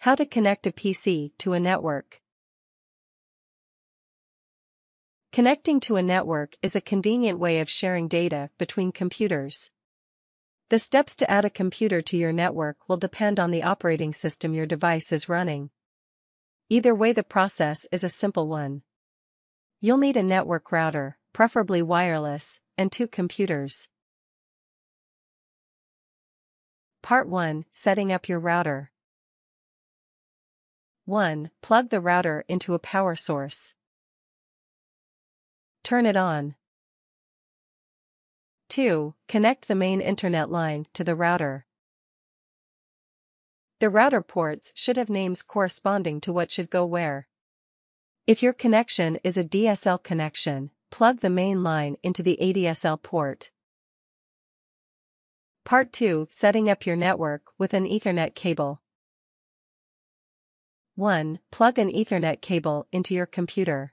How to connect a PC to a network. Connecting to a network is a convenient way of sharing data between computers. The steps to add a computer to your network will depend on the operating system your device is running. Either way, the process is a simple one. You'll need a network router, preferably wireless, and 2 computers. Part 1. Setting up your router. 1. Plug the router into a power source. Turn it on. 2. Connect the main internet line to the router. The router ports should have names corresponding to what should go where. If your connection is a DSL connection, plug the main line into the ADSL port. Part 2. Setting up your network with an Ethernet cable. 1. Plug an Ethernet cable into your computer.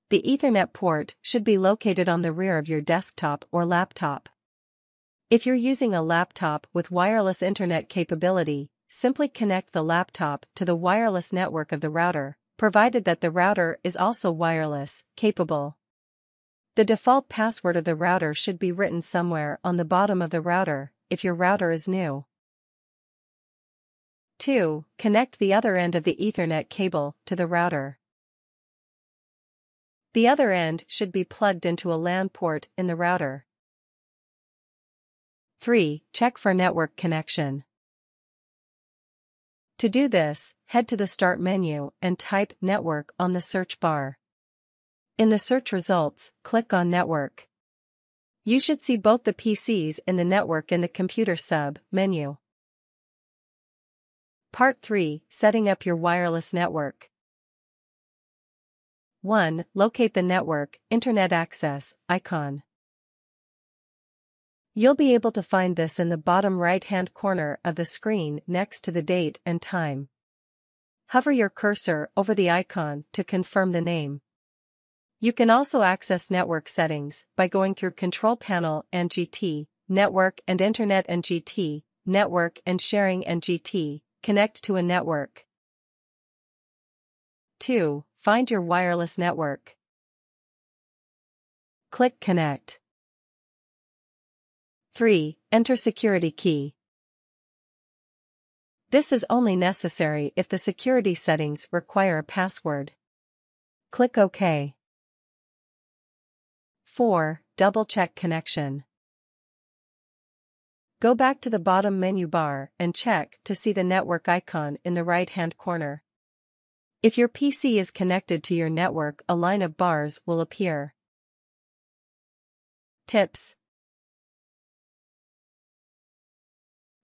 The Ethernet port should be located on the rear of your desktop or laptop. If you're using a laptop with wireless internet capability, simply connect the laptop to the wireless network of the router, provided that the router is also wireless capable. The default password of the router should be written somewhere on the bottom of the router, if your router is new. 2. Connect the other end of the Ethernet cable to the router. The other end should be plugged into a LAN port in the router. 3. Check for network connection. To do this, head to the Start menu and type Network on the search bar. In the search results, click on Network. You should see both the PCs in the network in the Computer sub-menu. Part 3. Setting up your wireless network. 1. Locate the network, Internet access, icon. You'll be able to find this in the bottom right-hand corner of the screen next to the date and time. Hover your cursor over the icon to confirm the name. You can also access network settings by going through Control Panel and GT, Network and Internet and GT, Network and Sharing and GT, Connect to a network. 2. Find your wireless network. Click Connect. 3. Enter security key. This is only necessary if the security settings require a password. Click OK. 4. Double-check connection. Go back to the bottom menu bar and check to see the network icon in the right-hand corner. If your PC is connected to your network, a line of bars will appear. Tips.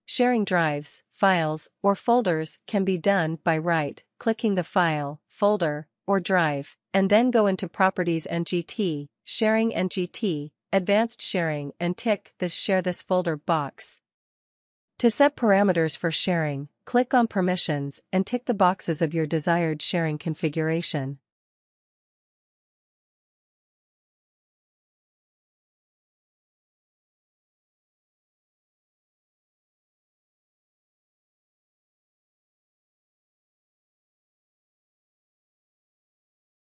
Sharing drives, files, or folders can be done by right-clicking the file, folder, or drive, and then go into Properties and GT, Sharing and GT, Advanced Sharing, and tick the Share this folder box. To set parameters for sharing, click on Permissions and tick the boxes of your desired sharing configuration.